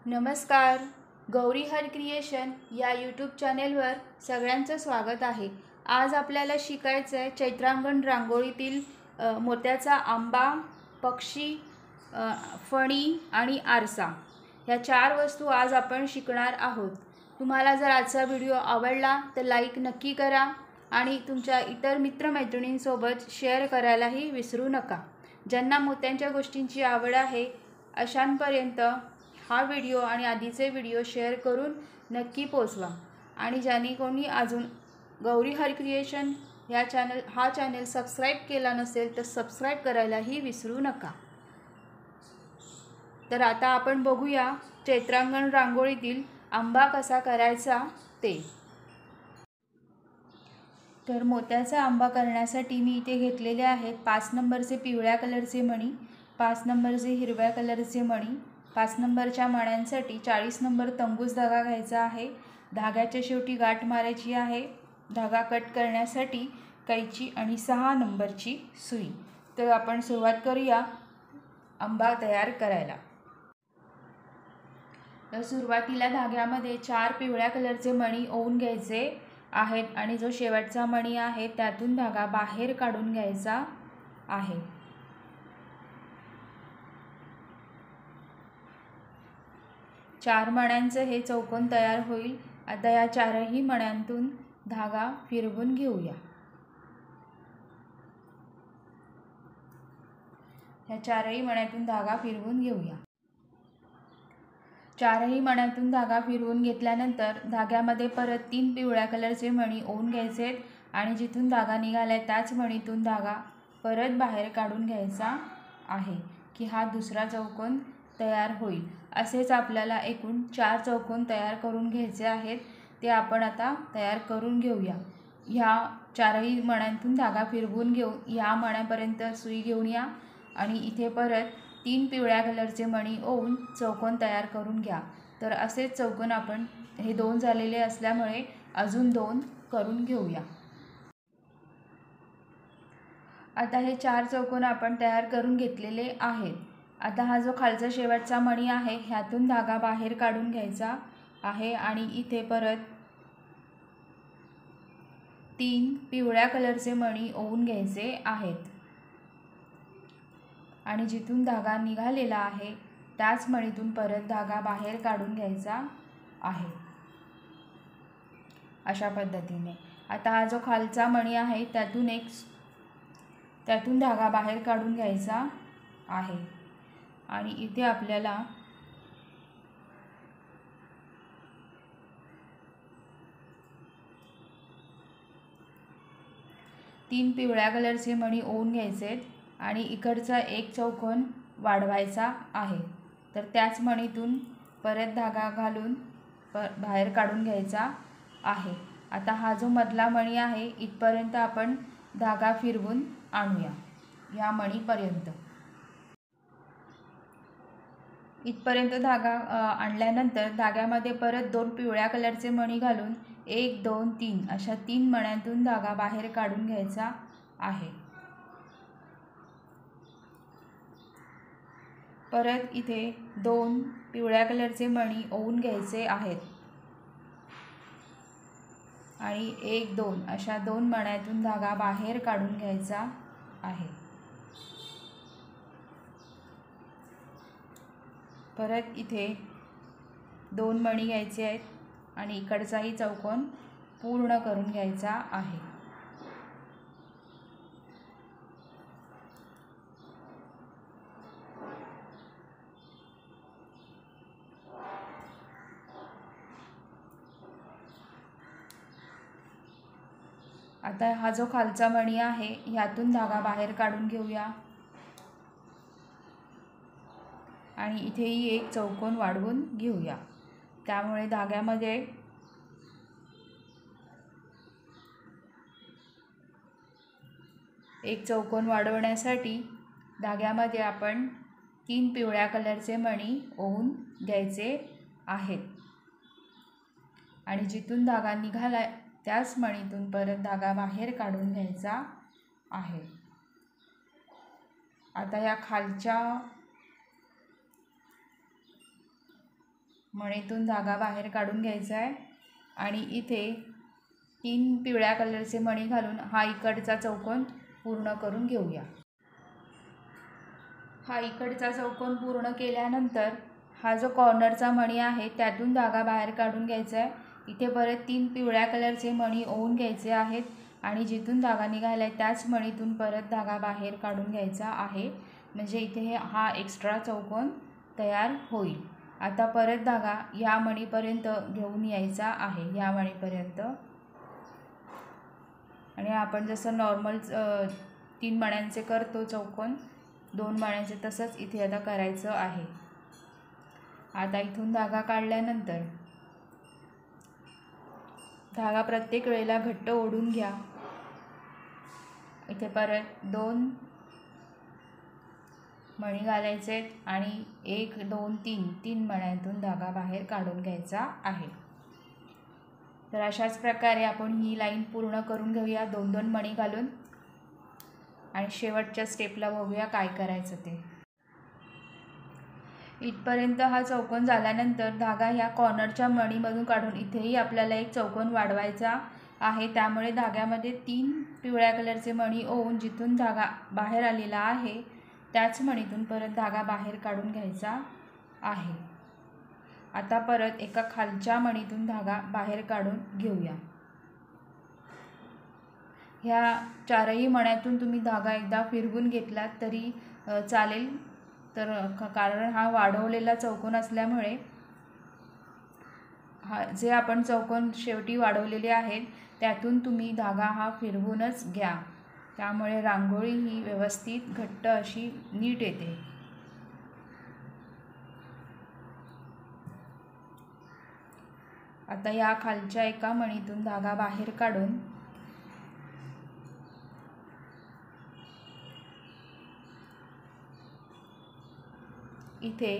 नमस्कार. गौरी हर क्रिएशन या यूट्यूब चॅनेलवर सगळ्यांचं स्वागत आहे. आज आपल्याला शिकायचं आहे चैत्रांगण रांगोळीतील मोत्याचा आंबा, पक्षी, फणी आणि आरसा या 4 वस्तू आज आपण शिकणार आहोत. तुम्हाला जर आजचा व्हिडिओ आवडला तर लाईक नक्की करा आणि तुमच्या इतर मित्रमैत्रिणींसोबत शेअर करायलाही विसरू नका. ज्यांना मोत्यांच्या गोष्टींची आवड आहे अशांपर्यंत हा व्हिडिओ आणि आधीचे व्हिडिओ शेअर करून नक्की पोचवा. आणि ज्यांनी कोणी अजून गौरी हर क्रिएशन हा चॅनल सबस्क्राईब केला नसेल तर सबस्क्राईब करायलाही विसरू नका. तर आता आपण बघूया चैत्रांगण रांगोळीतील आंबा कसा करायचा ते. तर मोत्याचा आंबा करण्यासाठी मी इथे घेतलेले आहेत 5 नंबरचे पिवळ्या कलरचे मणी, 5 नंबरचे हिरव्या कलरचे मणी. 5 नंबरच्या मण्यांसाठी 40 नंबर तंबूस धागा घ्यायचा आहे. धाग्याच्या शेवटी गाठ मारायची आहे. धागा कट करण्यासाठी कैची आणि 6 नंबरची सुई. तर आपण सुरुवात करूया आंबा तयार करायला. तर सुरुवातीला धाग्यामध्ये 4 पिवळ्या कलरचे मणी ओवून घ्यायचे आहेत आणि जो शेवटचा मणी आहे त्यातून धागा बाहेर काढून घ्यायचा आहे. चार मण्यांचे हे चौकोन तयार होईल. आता या 4ही मण्यांतून धागा फिरवून घेऊया. या 4ही मण्यांतून धागा फिरवून घेऊया. 4ही मण्यांतून धागा फिरवून घेतल्यानंतर धाग्यामध्ये परत 3 पिवळ्या कलरचे मणी ओवून घ्यायचे आणि जिथून धागा निघालाय त्याच मणीतून धागा परत बाहेर काढून घ्यायचा आहे की हा दुसरा चौकोन तयार होईल. असेच आपल्याला एकूण 4 चौकोन तयार करून घ्यायचे आहेत. ते आपण आता तयार करून घेऊया. ह्या 4ही मण्यांतून धागा फिरवून घेऊन या मण्यापर्यंत सुई घेऊन या आणि इथे परत 3 पिवळ्या कलरचे मणी ओवून चौकोन तयार करून घ्या. तर असेच चौकोन आपण हे 2 झालेले असल्यामुळे अजून 2 करून घेऊया. आता हे 4 चौकोन आपण तयार करून घेतलेले आहेत. आता हा जो खालचा शेवटचा मणी आहे ह्यातून धागा बाहेर काढून घ्यायचा आहे आणि इथे परत 3 पिवळ्या कलरचे मणी ओवून घ्यायचे आहेत आणि जिथून धागा निघालेला आहे त्याच मणीतून परत धागा बाहेर काढून घ्यायचा आहे अशा पद्धतीने. आता हा जो खालचा मणी आहे त्यातून धागा बाहेर काढून घ्यायचा आहे आणि इथे आपल्याला तीन पिवळ्या कलरचे मणी ओवून घ्यायचे आणि इकडचा एक चौकोन वाढवायचा आहे. तर त्याच मणीतून परत धागा घालून बाहेर काढून घ्यायचा आहे. आता हा जो मधला मणी आहे इथपर्यंत आपण धागा फिरवून आणूया. या मणीपर्यंत इथपर्यंत धागा आणल्यानंतर धाग्यामध्ये परत 2 पिवळ्या कलरचे मणी घालून 1 2 3 अशा 3 मण्यांतून धागा बाहेर काढून घ्यायचा आहे. परत इथे 2 पिवळ्या कलरचे मणी ओवून घ्यायचे आहेत आणि 1 2 अशा 2 मण्यांतून धागा बाहेर काढून घ्यायचा आहे. परत इथे 2 मणी घ्यायचे आहेत आणि इकडचाही चौकोन पूर्ण करून घ्यायचा आहे. आता हा जो खालचा मणी आहे ह्यातून धागा बाहेर काढून घेऊया आणि इथेही एक चौकोन वाढवून घेऊया. त्यामुळे धाग्यामध्ये एक चौकोन वाढवण्यासाठी धाग्यामध्ये आपण 3 पिवळ्या कलरचे मणी ओवून घ्यायचे आहेत आणि जिथून धागा निघाला त्याच मणीतून परत धागा बाहेर काढून घ्यायचा आहे. आता या खालच्या मणीतून धागा बाहेर काढून घ्यायचा आहे आणि इथे 3 पिवळ्या कलरचे मणी घालून हा इकडचा चौकोन पूर्ण करून घेऊया। हा इकडचा चौकोन पूर्ण केल्यानंतर हा जो कॉर्नरचा मणी आहे त्यातून धागा बाहेर काढून घ्यायचा आहे। इथे परत 3 पिवळ्या कलरचे मणी ओवून घ्यायचे आहेत आणि जिथून धागा निघाला आहे त्याच मणीतून परत धागा बाहेर काढून घ्यायचा आहे, म्हणजे इथे हा एक्स्ट्रा चौकोन तयार होईल। आता परत धागा या मणीपर्यंत घेऊन यायचा आहे, या मणीपर्यंत, आणि आपण जसं नॉर्मल 3 मण्यांचे करतो चौकोन 2 मण्यांचे, तसंच इथे आता करायचं आहे। आता इथून धागा काढल्यानंतर धागा प्रत्येक वेळेला घट्ट ओढून घ्या। इथे परत 2 मणी घालायचे आणि 1 2 3 मण्यांतून धागा बाहेर काढून घ्यायचा आहे। तर अशाच प्रकारे आपण ही लाईन पूर्ण करून घेऊया 2 मणी घालून आणि शेवटच्या स्टेपला बघूया काय करायचं ते। इथपर्यंत हा चौकोन झाल्यानंतर धागा ह्या कॉर्नरच्या मणीमधून काढून इथेही आपल्याला एक चौकोन वाढवायचा आहे। त्यामुळे धाग्यामध्ये 3 पिवळ्या कलरचे मणी ओवून जिथून धागा बाहेर आलेला आहे त्याच मणीतून परत धागा बाहेर काढून घ्यायचा आहे। आता परत एका खालच्या मणीतून धागा बाहेर काढून घेऊया। ह्या 4ही मण्यातून तुम्ही धागा एकदा फिरवून घेतलात तरी चालेल, तर कारण हा वाढवलेला चौकोन असल्यामुळे जे आपण चौकोन शेवटी वाढवलेले आहेत त्यातून तुम्ही धागा हा फिरवूनच घ्या, त्यामुळे रांगोळी ही व्यवस्थित घट्ट अशी नीट येते। आता या खालच्या एका मणीतून धागा बाहेर काढून इथे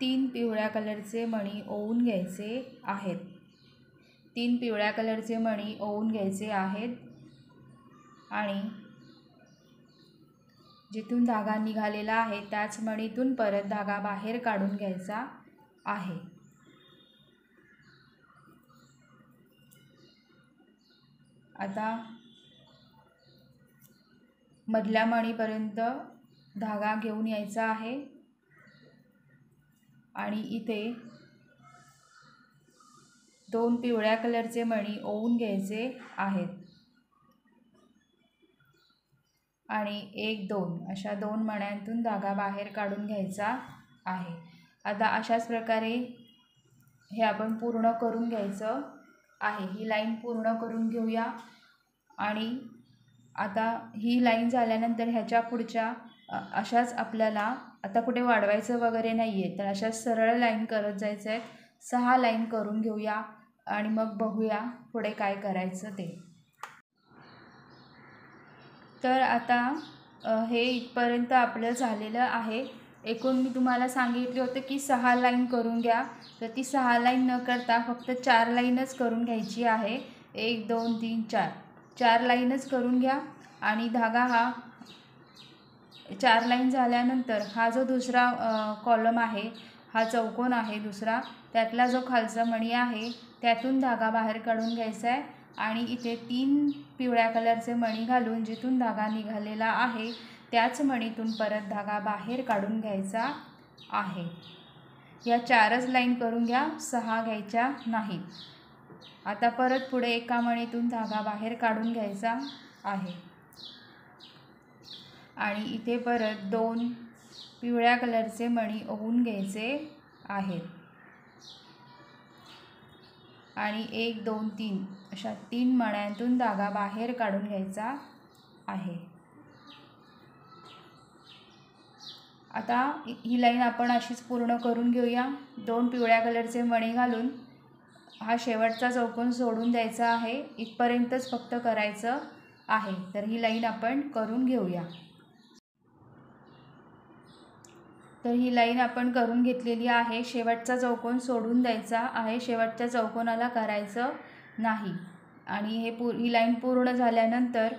3 पिवळ्या कलरचे मणी ओवून घ्यायचे आहेत। 3 पिवळ्या कलरचे मणी ओवून घ्यायचे आहेत आणि जिथून धागा निघालेला आहे त्याच मणीतून परत धागा बाहेर काढून घ्यायचा आहे। आता मधल्या मणीपर्यंत धागा घेऊन यायचा आहे आणि इथे 2 पिवळ्या कलरचे मणी ओवून घ्यायचे आहेत आणि 1 2 अशा 2 मण्यांतून धागा बाहेर काढून घ्यायचा आहे। आता अशाच प्रकारे हे आपण पूर्ण करून घ्यायचं आहे। ही लाईन पूर्ण करून घेऊया आणि आता ही लाईन झाल्यानंतर ह्याच्या पुढच्या अशाच आपल्याला आता कुठे वाढवायचं वगैरे नाही आहे, तर अशाच सरळ लाईन करत जायचं आहे। 6 लाईन करून घेऊया आणि मग बघूया पुढे काय करायचं ते। तर आता हे इथपर्यंत आपलं झालेलं आहे। एकूण मी तुम्हाला सांगितले होते की 6 लाईन करून घ्या, तर ती 6 लाईन न करता फक्त 4 लाईनच करून घ्यायची आहे। 1 2 3 4 लाईनच करून घ्या आणि धागा हा 4 लाईन झाल्यानंतर हा जो दुसरा कॉलम आहे, हा चौकोन आहे दुसरा, त्यातला जो खालचा मणी आहे त्यातून धागा बाहेर काढून घ्यायचा आहे आणि इथे 3 पिवळ्या कलरचे मणी घालून जिथून धागा निघालेला आहे त्याच मणीतून परत धागा बाहेर काढून घ्यायचा आहे। या 4च लाईन करून घ्या, 6 घ्यायच्या नाहीत। आता परत पुढे एका मणीतून धागा बाहेर काढून घ्यायचा आहे आणि इथे परत 2 पिवळ्या कलरचे मणी ओवून घ्यायचे आहेत आणि 1 2 3 अशा 3 मण्यांतून धागा बाहेर काढून घ्यायचा आहे। आता ही लाईन आपण अशीच पूर्ण करून घेऊया। 2 पिवळ्या कलरचे मणी घालून हा शेवटचा चौकोन सोडून द्यायचा आहे, इथपर्यंतच फक्त करायचं आहे। तर ही लाईन आपण करून घेऊया। तर ही लाईन आपण करून घेतलेली आहे। शेवटचा चौकोन सोडून द्यायचा आहे, शेवटच्या चौकोनाला करायचं नाही। आणि ही लाईन पूर्ण झाल्यानंतर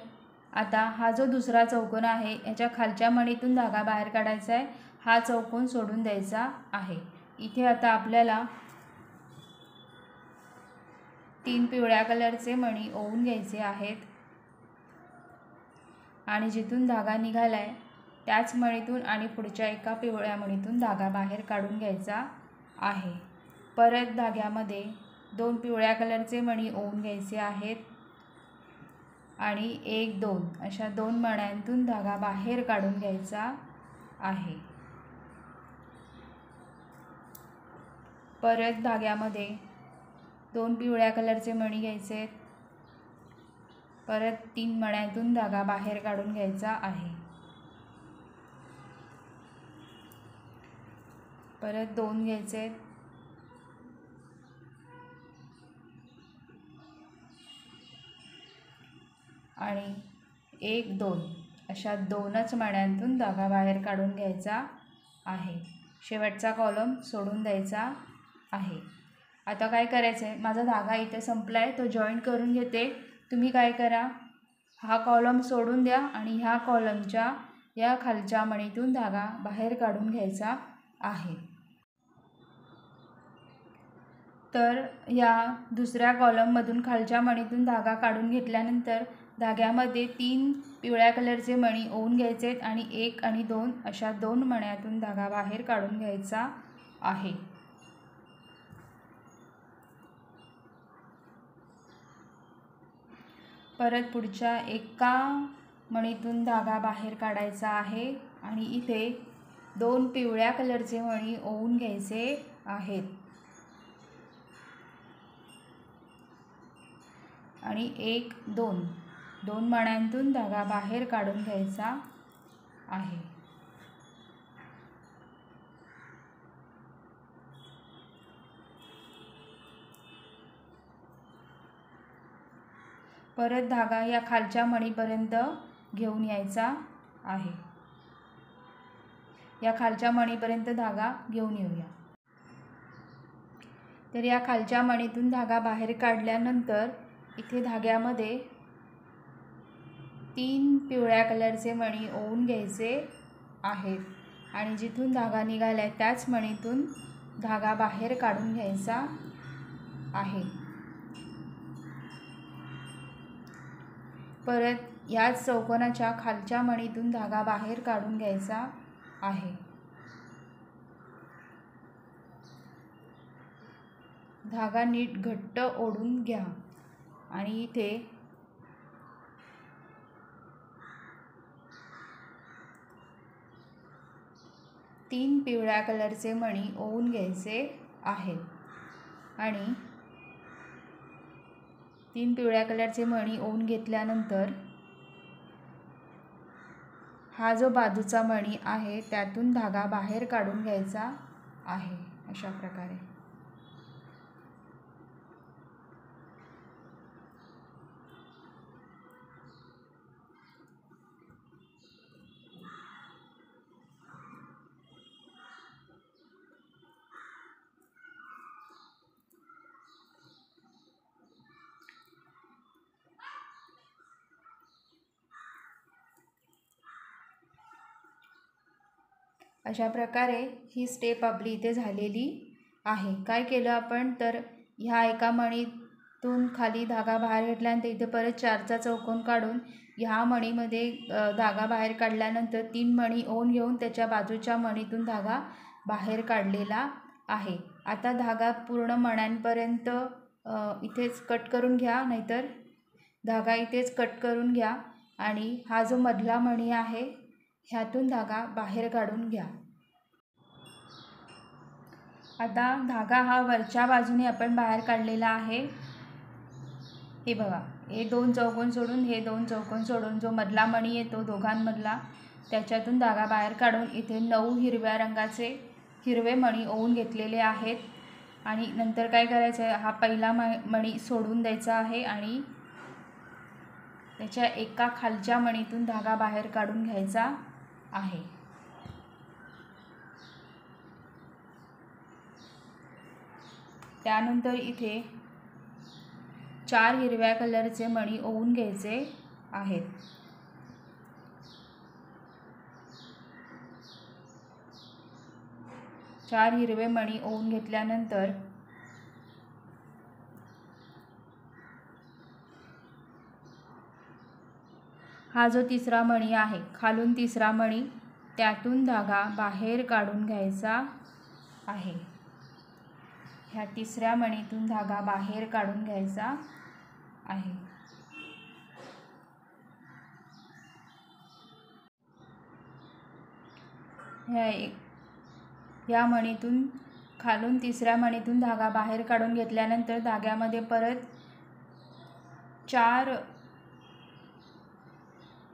आता हा जो दुसरा चौकोन आहे याच्या खालच्या मणीतून धागा बाहेर काढायचा आहे, हा चौकोन सोडून द्यायचा आहे। इथे आता आपल्याला 3 पिवळ्या कलरचे मणी ओवून घ्यायचे आहेत आणि जिथून धागा निघालाय त्याच मणीतून आणि पुढच्या एका पिवळ्या मणीतून धागा बाहेर काढून घ्यायचा आहे। परत धाग्यामध्ये 2 पिवळ्या कलरचे मणी ओवून घ्यायचे आहेत आणि 1 2 अशा 2 मण्यांतून धागा बाहेर काढून घ्यायचा आहे। परत धाग्यामध्ये 2 पिवळ्या कलरचे मणी घ्यायचे, परत 3 मण्यांतून धागा बाहेर काढून घ्यायचा आहे। परत 2 घ्यायचे आणि 1 2 अशा 2च मण्यांतून धागा बाहेर काढून घ्यायचा आहे। शेवटचा कॉलम सोडून द्यायचा आहे। आता काय करायचं आहे, माझा धागा इथे संपला आहे, तो जॉईन करून घेते। तुम्ही काय करा, हा कॉलम सोडून द्या आणि ह्या कॉलमच्या या खालच्या मणीतून धागा बाहेर काढून घ्यायचा आहे। तर या दुसऱ्या कॉलममधून खालच्या मणीतून धागा काढून घेतल्यानंतर धाग्यामध्ये 3 पिवळ्या कलरचे मणी ओवून घ्यायचे आणि 1 आणि 2 अशा 2 मण्यांतून धागा बाहेर काढून घ्यायचा आहे। परत पुढच्या एका मणीतून धागा बाहेर काढायचा आहे आणि इथे 2 पिवळ्या कलरचे मणी ओवून घ्यायचे आहेत आणि 1 2 2 मण्यांतून धागा बाहेर काढून घ्यायचा आहे। परत धागा या खालच्या मणीपर्यंत घेऊन यायचा आहे। या खालच्या मणीपर्यंत धागा घेऊन येऊया। तर या खालच्या मणीतून धागा बाहेर काढल्यानंतर इथे धाग्यामध्ये 3 पिवळ्या कलरचे मणी ओवून घ्यायचे आहेत आणि जिथून धागा निघालाय त्याच मणीतून धागा बाहेर काढून घ्यायचा आहे। परत याच चौकोनाच्या खालच्या मणीतून धागा बाहेर काढून घ्यायचा आहे। धागा नीट घट्ट ओढून घ्या आणि इथे 3 पिवळ्या कलरचे मणी ओवून घ्यायचे आहेत आणि 3 पिवळ्या कलरचे मणी ओवून घेतल्यानंतर हा जो बाजूचा मणी आहे त्यातून धागा बाहेर काढून घ्यायचा आहे अशा प्रकारे। अशा प्रकारे ही स्टेप आपली इथे झालेली आहे। काय केलं आपण तर ह्या एका मणीतून खाली धागा बाहेर घेतल्यानंतर इथे परत 4चा चौकोन काढून ह्या मणीमध्ये धागा बाहेर काढल्यानंतर 3 मणी ओवून घेऊन त्याच्या बाजूच्या मणीतून धागा बाहेर काढलेला आहे। आता धागा पूर्ण मण्यांपर्यंत इथेच कट करून घ्या, नाहीतर धागा इथेच कट करून घ्या आणि हा जो मधला मणी आहे ह्यातून धागा बाहेर काढून घ्या। आता धागा हा वरच्या बाजूने आपण बाहेर काढलेला आहे। हे बघा, हे 2 चौकोन सोडून हे 2 चौकोन सोडून जो मधला मणी येतो दोघांमधला त्याच्यातून धागा बाहेर काढून इथे 9 हिरव्या रंगाचे हिरवे मणी ओवून घेतलेले आहेत आणि नंतर काय करायचं आहे, हा पहिला मणी सोडून द्यायचा आहे आणि त्याच्या एका खालच्या मणीतून धागा बाहेर काढून घ्यायचा आहे। त्यानंतर इथे 4 हिरव्या कलरचे मणी ओवून घ्यायचे आहेत 4 हिरवे मणी ओवून घेतल्यानंतर हा जो तिसरा मणी आहे, खालून तिसरा मणी, त्यातून धागा बाहेर काढून घ्यायचा आहे. ह्या तिसऱ्या मणीतून धागा बाहेर काढून घ्यायचा आहे. या मणीतून खालून तिसऱ्या मणीतून धागा बाहेर काढून घेतल्यानंतर धाग्यामध्ये परत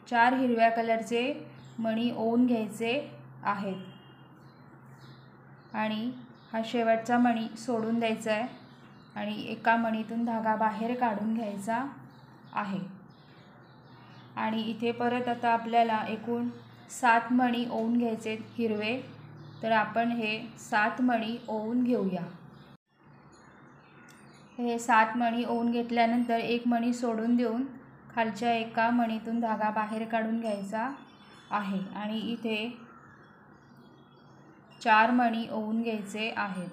चार हिरव्या कलरचे मणी ओवून घ्यायचे आहेत आणि हा शेवटचा मणी सोडून द्यायचा आहे आणि एका मणीतून धागा बाहेर काढून घ्यायचा आहे. आणि इथे परत आता आपल्याला एकूण 7 मणी ओवून घ्यायचे हिरवे. तर आपण हे 7 मणी ओवून घेऊया. हे 7 मणी ओवून घेतल्यानंतर एक मणी सोडून देऊन खालच्या एका मणीतून धागा बाहेर काढून घ्यायचा आहे आणि इथे 4 मणी ओवून घ्यायचे आहेत.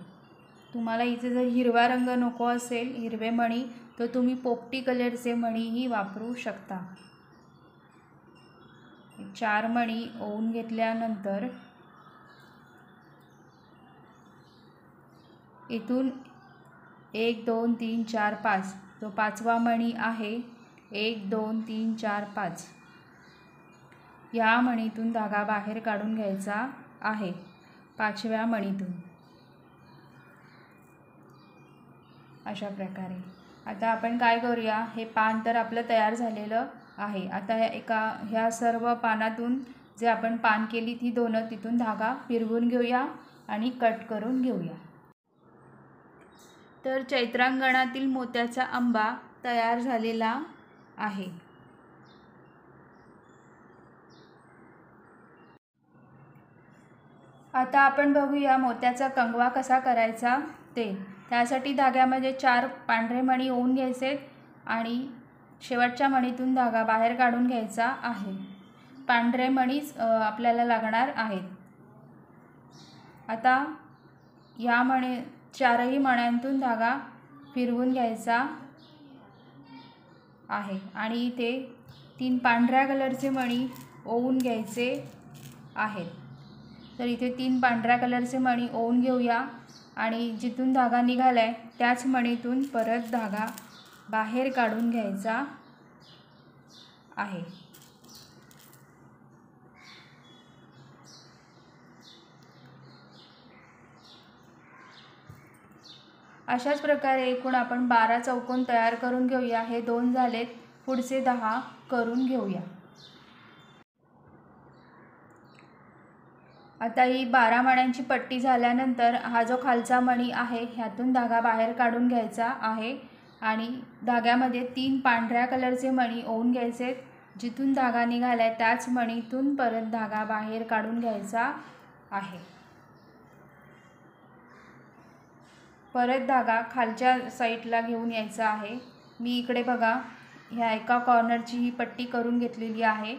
तुम्हाला इथे जर हिरवा रंग नको असेल, हिरवे मणी, तर तुम्ही पोपटी कलरचे मणीही वापरू शकता. 4 मणी ओवून घेतल्यानंतर इथून 1 2 3 4 5 जो 5वा मणी आहे, 1 2 3 4 5 या मणीतून धागा बाहेर काढून घ्यायचा आहे. 5व्या मणीतून अशा प्रकारे. आता आपण काय करूया, हे पान तर आपलं तयार झालेलं आहे. आता ह्या सर्व पानातून जे आपण पान केली ती दोनं, तिथून धागा फिरवून घेऊया आणि कट करून घेऊया. तर चैत्रांगणातील मोत्याचा आंबा तयार झालेला आहे. आता आपण बघूया मोत्याचा कंगवा कसा करायचा ते. त्यासाठी धाग्यामध्ये 4 पांढरे मणी ओवून घ्यायचे आणि शेवटच्या मणीतून धागा बाहेर काढून घ्यायचा आहे. पांढरे मणीच आपल्याला लागणार आहेत. आता या 4ही मण्यांतून धागा फिरवून घ्यायचा आहे आणि इथे 3 पांढऱ्या कलरचे मणी ओवून घ्यायचे आहेत. तर इथे 3 पांढऱ्या कलरचे मणी ओवून घेऊया आणि जिथून धागा निघालाय त्याच मणीतून परत धागा बाहेर काढून घ्यायचा आहे. अशाच प्रकारे एकूण आपण 12 चौकोन तयार करून घेऊया. हे 2 झालेत, पुढचे 10 करून घेऊया. आता ही 12 मण्यांची पट्टी झाल्यानंतर हा जो खालचा मणी आहे ह्यातून धागा बाहेर काढून घ्यायचा आहे आणि धाग्यामध्ये 3 पांढऱ्या कलरचे मणी ओवून घ्यायचे. जिथून धागा निघालाय त्याच मणीतून परत धागा बाहेर काढून घ्यायचा आहे. परत धागा खालच्या साईडला घेऊन यायचा आहे. मी इकडे बघा ह्या एका कॉर्नरची ही पट्टी करून घेतलेली आहे.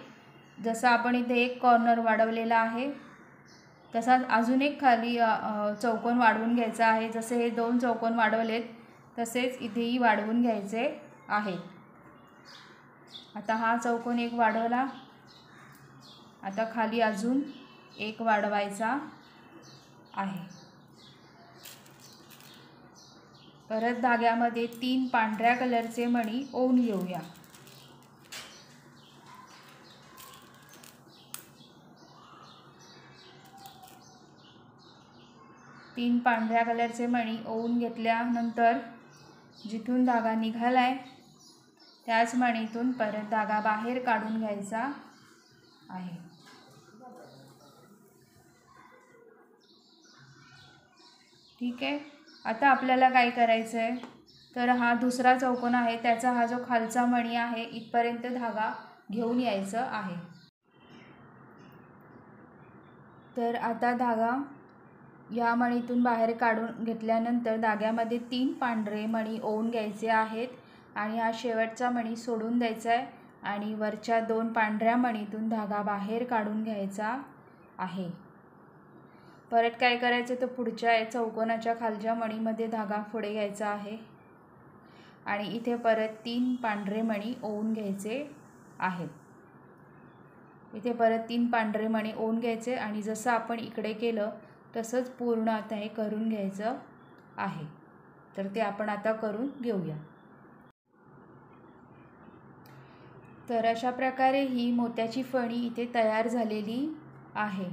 जसं आपण इथे एक कॉर्नर वाढवलेला आहे तसाच अजून एक खाली चौकोन वाढवून घ्यायचा आहे. जसे हे 2 चौकोन वाढवलेत तसेच इथेही वाढवून घ्यायचे आहेत. आता हा चौकोन एक वाढवला. आता खाली अजून एक वाढवायचा आहे. परत धाग्यामध्ये 3 पांढऱ्या कलरचे मणी ओवून घेऊया. तीन पांढऱ्या कलरचे मणी ओवून घेतल्यानंतर जिथून धागा निघालाय त्याच मणीतून परत धागा बाहेर काढून घ्यायचा आहे. ठीक आहे. आता आपल्याला काय करायचं आहे, तर हा दुसरा चौकोन आहे त्याचा हा जो खालचा मणी आहे इथपर्यंत धागा घेऊन यायचं आहे. तर आता धागा या मणीतून बाहेर काढून घेतल्यानंतर धाग्यामध्ये 3 पांढरे मणी ओवून घ्यायचे आहेत आणि हा शेवटचा मणी सोडून द्यायचा आहे आणि वरच्या 2 पांढऱ्या मणीतून धागा बाहेर काढून घ्यायचा आहे. परत काय करायचं तर पुढच्या चौकोनाच्या खालच्या मणीमध्ये धागा पुढे घ्यायचा आहे आणि इथे परत 3 पांढरे मणी ओवून घ्यायचे आहेत. इथे परत 3 पांढरे मणी ओवून घ्यायचे आणि जसं आपण इकडे केलं तसंच पूर्ण आता हे करून घ्यायचं आहे. तर ते आपण आता करून घेऊया. तर अशा प्रकारे ही मोत्याची फणी इथे तयार झालेली आहे.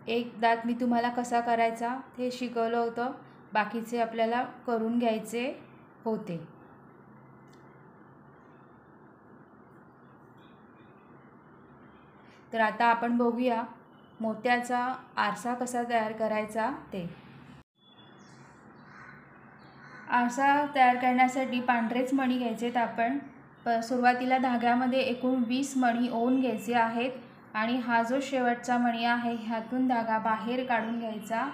एक दात मी तुम्हाला कसा करायचा ते शिकवलं होतं, बाकीचे आपल्याला करून घ्यायचे होते. तर आता आपण बघूया मोत्याचा आरसा कसा तयार करायचा ते. आरसा तयार करण्यासाठी पांढरेच मणी घ्यायचेत आपण. सुरुवातीला धाग्यामध्ये एकूण 20 मणी ओवून घ्यायचे आहेत आणि हा जो शेवटचा मणी आहे ह्यातून धागा बाहेर काढून घ्यायचा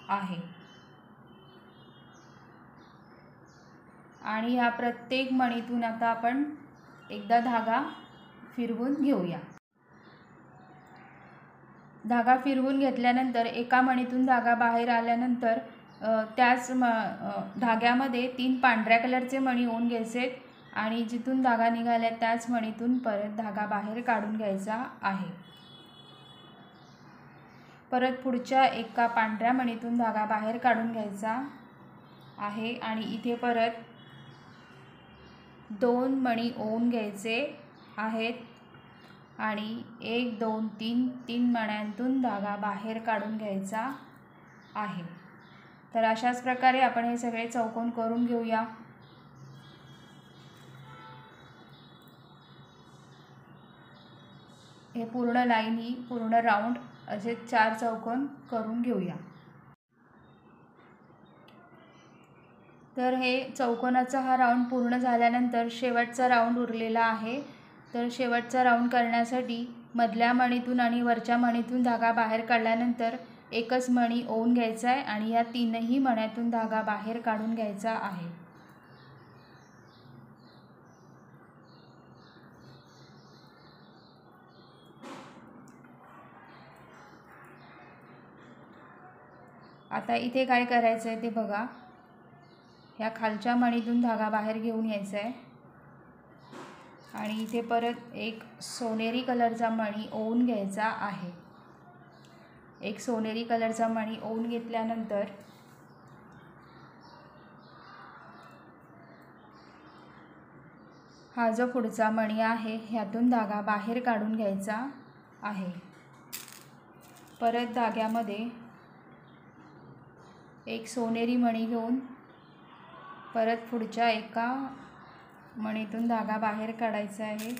आहे आणि ह्या प्रत्येक मणीतून आता आपण एकदा धागा फिरवून घेऊया. धागा फिरवून घेतल्यानंतर एका मणीतून धागा बाहेर आल्यानंतर त्याच धाग्यामध्ये 3 पांढऱ्या कलरचे मणी ओवून घ्यायचे आणि जिथून धागा निघाला त्याच मणीतून परत धागा बाहेर काढून घ्यायचा आहे. परत पुढच्या एका पांढऱ्या मणीतून धागा बाहेर काढून घ्यायचा आहे आणि इथे परत 2 मणी ओवून घ्यायचे आहेत आणि 1 2 3 मण्यांतून धागा बाहेर काढून घ्यायचा आहे. तर अशाच प्रकारे आपण हे सगळे चौकोन करून घेऊया. हे पूर्ण लाईन ही पूर्ण राऊंड असे 4 चौकोन करून घेऊया. तर हे चौकोनाचा हा राऊंड पूर्ण झाल्यानंतर शेवटचा राऊंड उरलेला आहे. तर शेवटचा राऊंड करण्यासाठी मधल्या मणीतून आणि वरच्या मणीतून धागा बाहेर काढल्यानंतर एकच मणी ओवून घ्यायचा आहे आणि या 3ही मण्यातून धागा बाहेर काढून घ्यायचा आहे. आता इथे काय करायचं आहे ते बघा. ह्या खालच्या मणीतून धागा बाहेर घेऊन यायचा आहे आणि इथे परत एक सोनेरी कलरचा मणी ओवून घ्यायचा आहे. एक सोनेरी कलरचा मणी ओवून घेतल्यानंतर हा जो पुढचा मणी आहे ह्यातून धागा बाहेर काढून घ्यायचा आहे. परत धाग्यामध्ये एक सोनेरी मणी घेऊन परत पुढच्या एका मणीतून धागा बाहेर काढायचा आहे.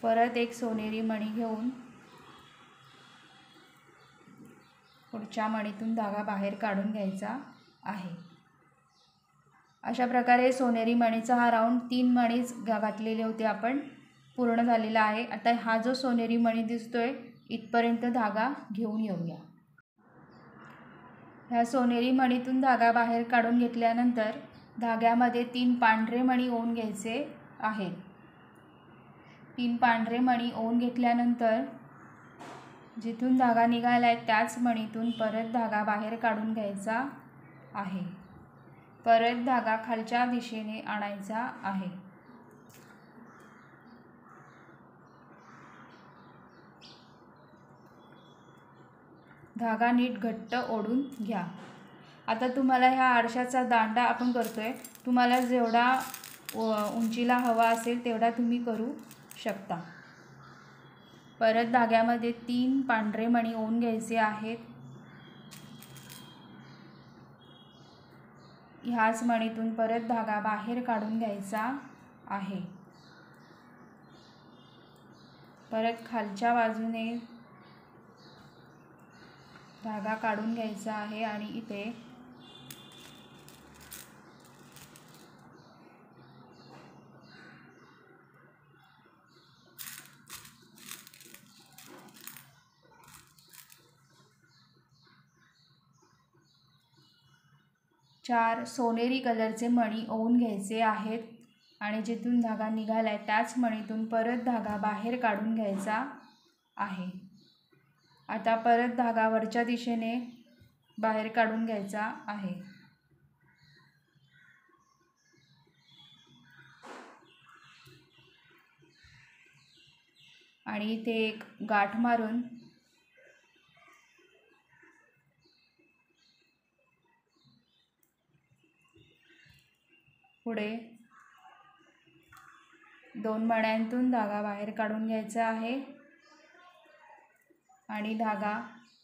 परत एक सोनेरी मणी घेऊन पुढच्या मणीतून धागा बाहेर काढून घ्यायचा आहे. अशा प्रकारे सोनेरी मणीचा हा राऊंड 3 मणीच घातलेले होते आपण पूर्ण झालेला आहे. आता हा जो सोनेरी मणी दिसतोय इथपर्यंत धागा घेऊन येऊया. ह्या सोनेरी मणीतून धागा बाहेर काढून घेतल्यानंतर धाग्यामध्ये 3 पांढरे मणी ओवून घ्यायचे आहेत. 3 पांढरे मणी ओवून घेतल्यानंतर जिथून धागा निघाला आहे त्याच मणीतून परत धागा बाहेर काढून घ्यायचा आहे. परत धागा खालच्या दिशेने आणायचा आहे. धागा नीट घट्ट ओढून घ्या. आता तुम्हाला ह्या आरशाचा दांडा आपण करतोय, तुम्हाला जेवढा उंचीला हवा असेल तेवढा तुम्ही करू शकता. परत धाग्यामध्ये 3 पांढरे मणी ओवून घ्यायचे आहेत. ह्याच मणीतून परत धागा बाहेर काढून घ्यायचा आहे. परत खालच्या बाजूने धागा काढून घ्यायचा आहे आणि इथे चार सोनेरी कलरचे मणी ओवून घ्यायचे आहेत आणि जिथून धागा निघालाय त्याच मणीतून परत धागा बाहेर काढून घ्यायचा आहे. आता परत धागा वरच्या दिशेने बाहेर काढून घ्यायचा आहे. आणि इथे एक गाठ मारून पुढे 2 मण्यांतून धागा बाहेर काढून घ्यायचा आहे आणि धागा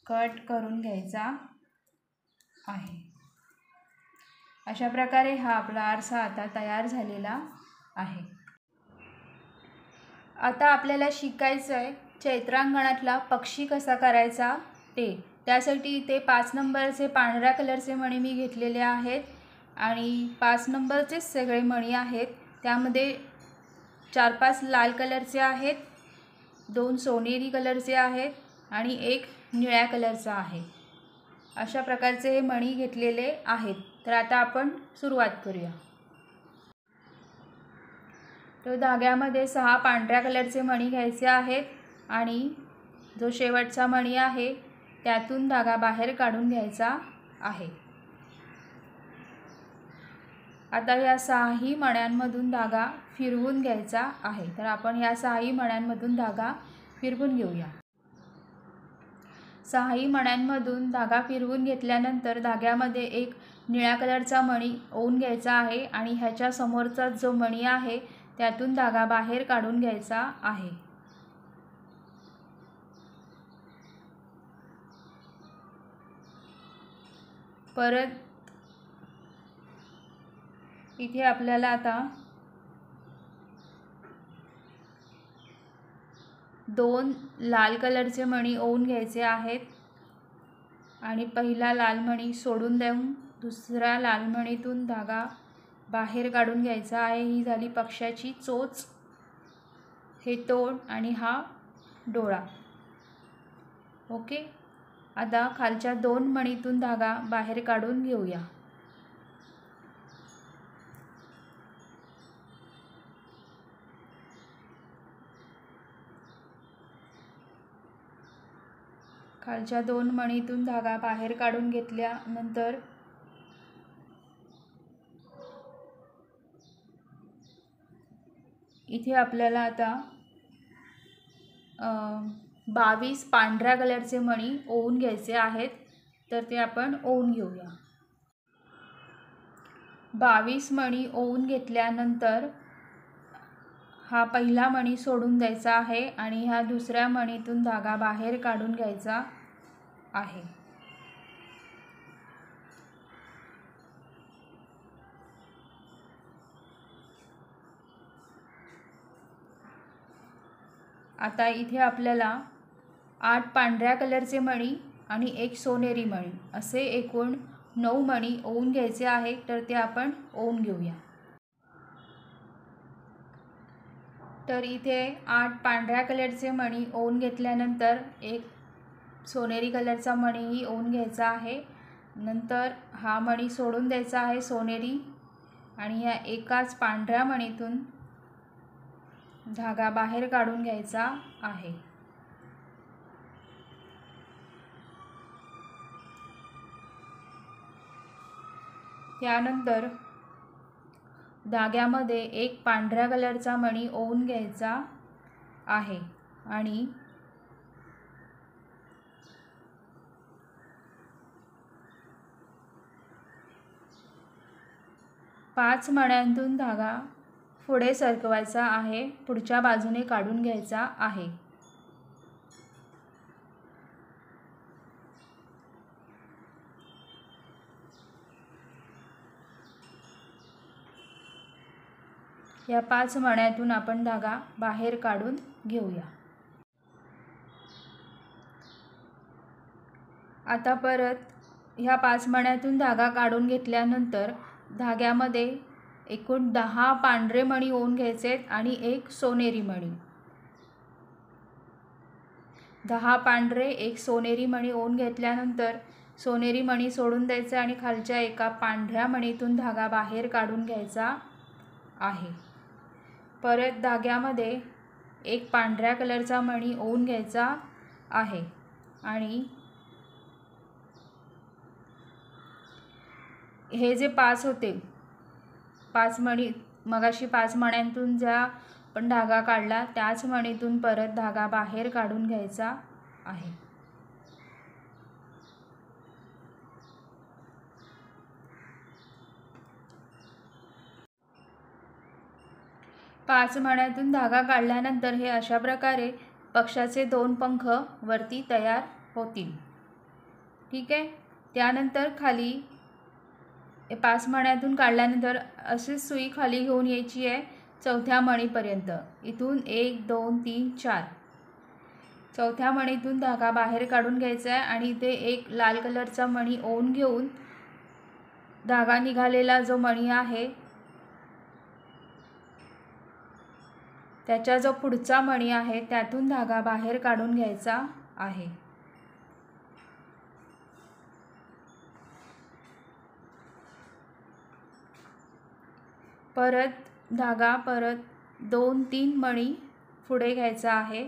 कट करून घ्यायचा आहे. अशा प्रकारे हा आपला आरसा आता तयार झालेला आहे. आता आपल्याला शिकायचं आहे चैत्रांगणातला पक्षी कसा करायचा ते. त्यासाठी इथे 5 नंबरचे पांढऱ्या कलरचे मणी मी घेतलेले आहेत आणि 5 नंबरचेच सगळे मणी आहेत. त्यामध्ये 4-5 लाल कलरचे आहेत, 2 सोनेरी कलरचे आहेत आणि 1 निळ्या कलरचा आहे. अशा प्रकारचे हे मणी घेतलेले आहेत. तर आता आपण सुरुवात करूया. तर धाग्यामध्ये 6 पांढऱ्या कलरचे मणी घ्यायचे आहेत आणि जो शेवटचा मणी आहे त्यातून धागा बाहेर काढून घ्यायचा आहे. आता या 6ही मण्यांमधून धागा फिरवून घ्यायचा आहे. तर आपण या 6ही मण्यांमधून धागा फिरवून घेऊया. 6ही मण्यांमधून धागा फिरवून घेतल्यानंतर धाग्यामध्ये एक निळ्या कलरचा मणी ओवून घ्यायचा आहे आणि ह्याच्या समोरचा जो मणी आहे त्यातून धागा बाहेर काढून घ्यायचा आहे. परत इथे आपल्याला आता 2 लाल कलरचे मणी ओवून घ्यायचे आहेत आणि पहिला लाल मणी सोडून देऊन दुसऱ्या लाल मणीतून धागा बाहेर काढून घ्यायचा आहे. ही झाली पक्षाची चोच, हे तोंड आणि हा डोळा. ओके. आता खालच्या 2 मणीतून धागा बाहेर काढून घेऊया. खालच्या 2 मणीतून धागा बाहेर काढून घेतल्यानंतर इथे आपल्याला आता 22 पांढऱ्या कलरचे मणी ओवून घ्यायचे आहेत. तर ते आपण ओवून घेऊया. 22 मणी ओवून घेतल्यानंतर हा पहिला मणी सोडून द्यायचा आहे आणि ह्या दुसऱ्या मणीतून धागा बाहेर काढून घ्यायचा आहे. आता इथे आपल्याला 8 पांढऱ्या कलरचे मणी आणि 1 सोनेरी मणी असे एकूण 9 मणी ओवून घ्यायचे आहे. तर ते आपण ओवून घेऊया. तर इथे 8 पांढऱ्या कलरचे मणी ओवून घेतल्यानंतर 1 सोनेरी कलरचा मणीही ओवून घ्यायचा आहे. नंतर हा मणी सोडून द्यायचा आहे सोनेरी आणि या एकाच पांढऱ्या मणीतून धागा बाहेर काढून घ्यायचा आहे. त्यानंतर धाग्यामध्ये 1 पांढऱ्या कलरचा मणी ओवून घ्यायचा आहे आणि पाच मण्यांतून धागा पुढे सरकवायचा आहे, पुढच्या बाजूने काढून घ्यायचा आहे. या 5 मण्यांतून आपण धागा बाहेर काढून घेऊया. आता परत ह्या 5 मण्यांतून धागा काढून घेतल्यानंतर धाग्यामध्ये एकूण 10 पांढरे मणी ओवून घ्यायचे आणि 1 सोनेरी मणी. 10 पांढरे 1 सोनेरी मणी ओवून घेतल्यानंतर सोनेरी मणी सोडून द्यायचे आणि खालच्या एका पांढऱ्या मणीतून धागा बाहेर काढून घ्यायचा आहे. परत धाग्यामध्ये 1 पांढऱ्या कलरचा मणी ओवून घ्यायचा आहे आणि हे जे 5 होते, 5 मणी, मगाशी 5 मण्यांतून ज्या आपण धागा काढला त्याच मणीतून परत धागा बाहेर काढून घ्यायचा आहे. पाच मण्यातून धागा काढल्यानंतर हे अशा प्रकारे पक्षाचे 2 पंख वरती तयार होतील. ठीक आहे. त्यानंतर खाली 5 मण्यातून काढल्यानंतर अशीच सुई खाली घेऊन यायची आहे चौथ्या मणीपर्यंत. इथून 1 2 3 4 चौथ्या मणीतून धागा बाहेर काढून घ्यायचा आहे आणि इथे एक लाल कलरचा मणी ओवून घेऊन धागा निघालेला जो मणी आहे त्याचा जो पुढचा मणी आहे त्यातून धागा बाहेर काढून घ्यायचा आहे. परत धागा 2-3 मणी पुढे घ्यायचा आहे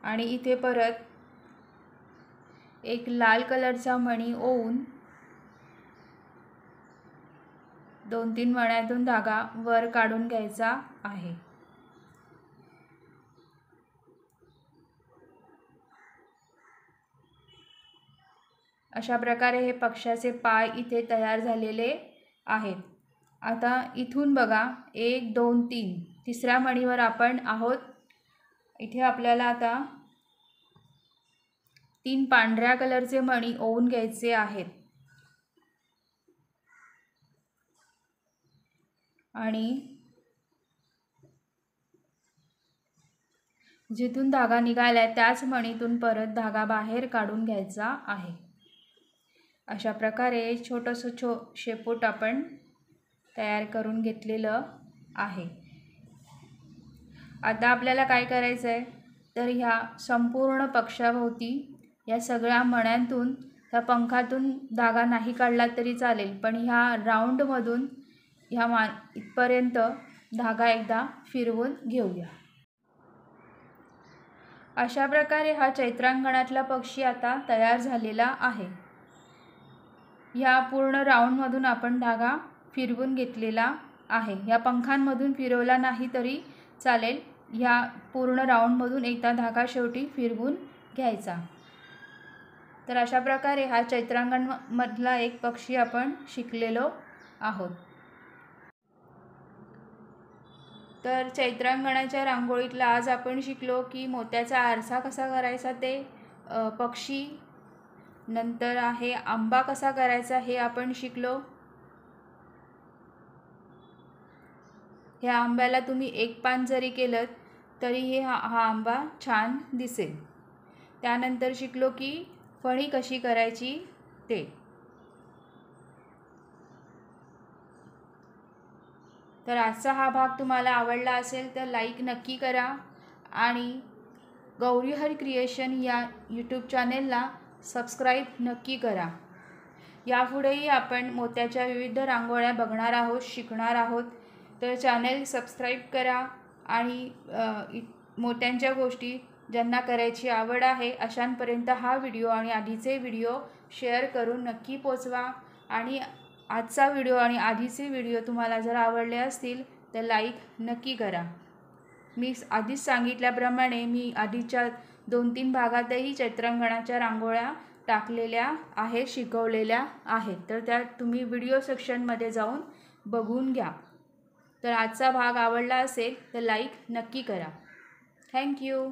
आणि इथे परत एक लाल कलरचा मणी ओवून 2-3 मण्यातून धागा वर काढून घ्यायचा आहे. अशा प्रकारे हे पक्षाचे पाय इथे तयार झालेले आहेत. आता इथून बघा 1 2 3 तिसऱ्या मणीवर आपण आहोत. इथे आपल्याला आता 3 पांढऱ्या कलरचे मणी ओवून घ्यायचे आहेत आणि जिथून धागा निघालाय त्याच मणीतून परत धागा बाहेर काढून घ्यायचा आहे. अशा प्रकारे छोटंसं शेपूट आपण तयार करून घेतलेलं आहे. आता आपल्याला काय करायचं आहे तर ह्या संपूर्ण पक्षाभोवती या सगळ्या मण्यांतून त्या पंखातून धागा नाही काढला तरी चालेल, पण ह्या राऊंडमधून ह्या इथपर्यंत धागा एकदा फिरवून घेऊया. अशा प्रकारे हा चैत्रांगणातला पक्षी आता तयार झालेला आहे. ह्या पूर्ण राऊंडमधून आपण धागा फिरवून घेतलेला आहे. ह्या पंखांमधून फिरवला नाही तरी चालेल, ह्या पूर्ण राऊंडमधून एकदा धागा शेवटी फिरवून घ्यायचा. तर अशा प्रकारे हा चैत्रांगणमधला एक पक्षी आपण शिकलेलो आहोत. तर चैत्रांगणाच्या रांगोळीतला आज आपण शिकलो की मोत्याचा आरसा कसा करायचा ते पक्षी, नंतर आहे आंबा कसा करायचा हे आपण शिकलो. ह्या आंब्याला तुम्ही एक पान जरी केलं तरी हा आंबा छान दिसेल. त्यानंतर शिकलो की फणी कशी करायची ते. तर आजचा हा भाग तुम्हाला आवडला असेल तर लाईक नक्की करा आणि गौरीहर क्रिएशन या यूट्यूब चॅनेलला सबस्क्राईब नक्की करा. यापुढेही आपण मोत्याच्या विविध रांगोळ्या बघणार आहोत, शिकणार आहोत. तर चॅनेल सबस्क्राईब करा आणि मोत्यांच्या गोष्टी ज्यांना करायची आवड आहे अशांपर्यंत हा व्हिडिओ आणि आधीचे व्हिडिओ शेअर करून नक्की पोचवा. आणि आजचा व्हिडिओ आणि आधीचे व्हिडिओ तुम्हाला जर आवडले असतील तर लाईक नक्की करा. मी आधीच सांगितल्याप्रमाणे मी आधीच्या 2-3 भागातही चैत्रांगणाच्या रांगोळ्या टाकलेल्या आहेत, शिकवलेल्या आहेत. तर त्या तुम्ही व्हिडिओ सेक्शनमध्ये जाऊन बघून घ्या. तर आजचा भाग आवडला असेल तर लाईक नक्की करा. थँक्यू.